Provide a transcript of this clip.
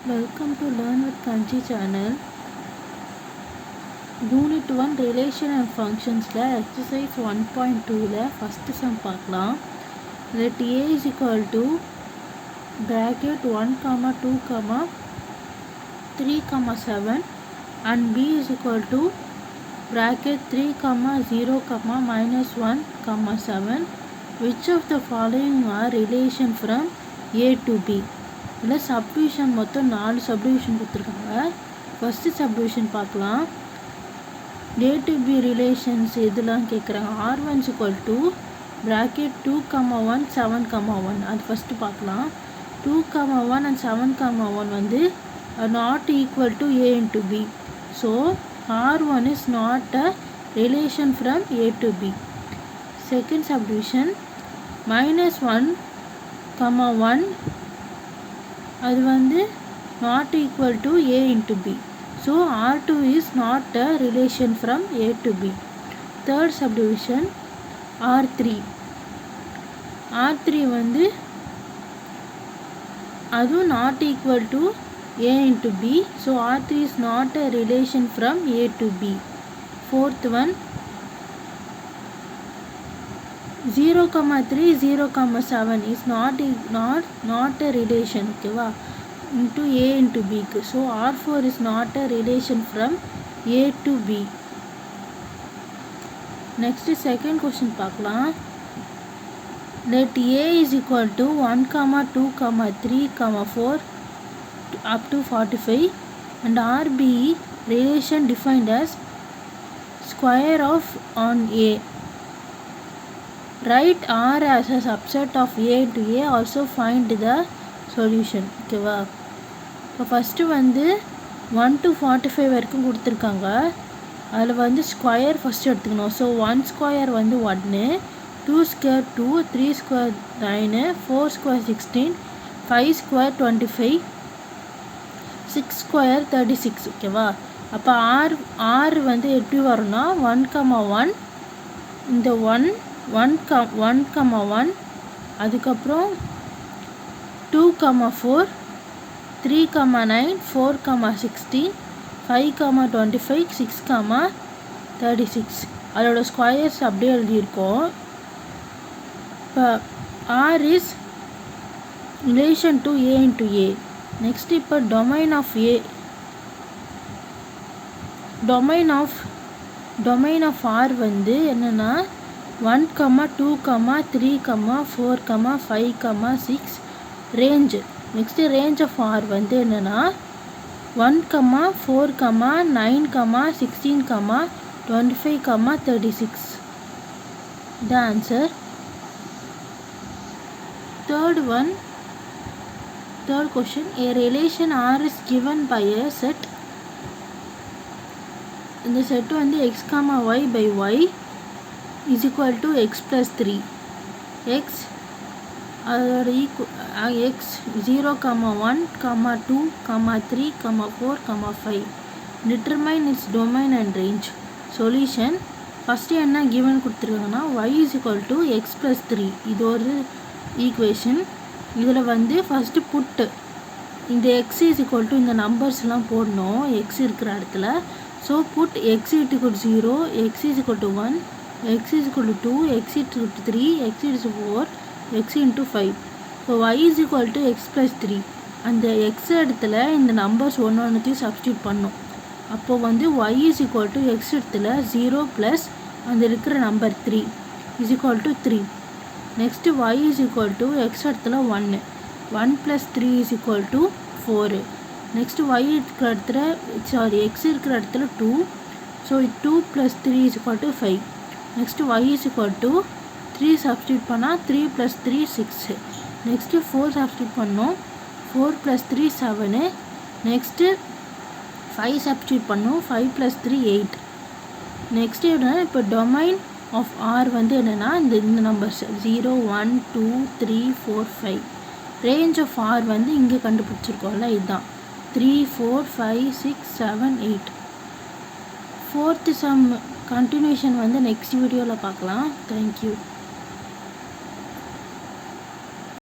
Welcome to Learn with Kanchi channel. Unit 1 Relation and Functions exercise 1.2 first sum பார்க்கலாம். Let A is equal to bracket 1, 2, 3, 7 and B is equal to bracket 3, 0, -1, 7. Which of the following are relation from A to B? இதில் subdivision மொத்தம் 4 subdivision கொடுத்துருக்காங்க. First subdivision பார்க்கலாம். A to B relations இதெல்லாம் கேட்குறாங்க. R1 equal to bracket 2, 1, 7, 1 அது first பார்க்கலாம். 2, 1 and 7, 1 வந்து not equal to A into B. So R1 is not a relation from A to B. Second subdivision -1, 1 அது வந்து not equal to A into B. So R2 is not a relation from A to B. Third subdivision R3 வந்து அதுவும் not equal to A into B. So R3 is not a relation from A to B. Fourth one 0, 3, 0, 7 is not a relation, okay, into A into B. So R4 is not a relation from A to B. Next second question பார்க்கலாம். Let A is equal to 1, 2, 3, 4 up to 45 and RB relation defined as square of on A. Write R as a subset of A to A. Also find the solution. ஓகேவா? இப்போ first வந்து 1 to 45 வரைக்கும் கொடுத்துருக்காங்க. அதில் வந்து square first எடுத்துக்கணும். So 1 square வந்து 1, 2 square 2, 3 square 9, 4 square 16, 5 square 25, 6 square 36. ஓகேவா? அப்போ ஆர் வந்து எப்படி வரும்னா 1, 1 இந்த 1, 1, அதுக்கப்புறம் 2, 4, 3, 9, 4, 16, 5, 25, 6, 36 அதோட ஸ்கொயர்ஸ் அப்படியே எழுதியிருக்கோம். இப்போ R is relation to A into A. Next இப்போ டொமைன் ஆஃப் R வந்து என்னென்னா 1, 2, 3, 4, 5, 6 range. Next range of R வந்து என்னென்னா 1, 4, 9, 16, 25, 36. The answer. Third question. A relation R is given by a set. இந்த செட் வந்து x, y by y is equal to x plus 3. x அதோட x 0, 1, 2, 3, 4, 5. Determine its domain and range. Solution. First என்ன given கொடுத்துருக்காங்கன்னா y is equal to x plus 3. இது ஒரு equation. இதில் வந்து first புட்டு இந்த x is equal to இந்த நம்பர்ஸ்லாம் போடணும் x இருக்கிற இடத்துல. So put x is equal to 0, x is equal to 1, x is equal to 2, x is equal to 3, x is 4, x into 5. இப்போ y is equal to x plus 3. அந்த x இடத்துல இந்த numbers ஒன்றையும் substitute பண்ணும். அப்போது வந்து y is equal to x இடத்துல 0 plus அந்த இருக்கிற number 3 is equal to 3. Next y is equal to x இடத்துல 1 plus 3 is equal to 4. Next y இருக்கிற இடத்துல x இருக்கிற இடத்துல 2. So 2 plus 3 is equal to 5. Next y is equal to 3 substitute பண்ணால் 3 plus 3 6. Next 4 substitute பண்ணோம் 4 plus 3 7. Next 5 substitute பண்ணோம் 5 plus 3 8. Next என்னென்னா இப்போ டொமைன் ஆஃப் R வந்து என்னென்னா இந்த நம்பர்ஸ் 0, 1, 2, 3, 4, 5. ரேஞ்ச் ஆஃப் R வந்து இங்கே கண்டுபிடிச்சிருக்கோம்ல இதுதான் 3, 4, 5, 6, 7, 8. ஃபோர்த்து சம் கண்டினியூஷன் வந்து நெக்ஸ்ட் வீடியோவில் பார்க்கலாம். தேங்க்யூ.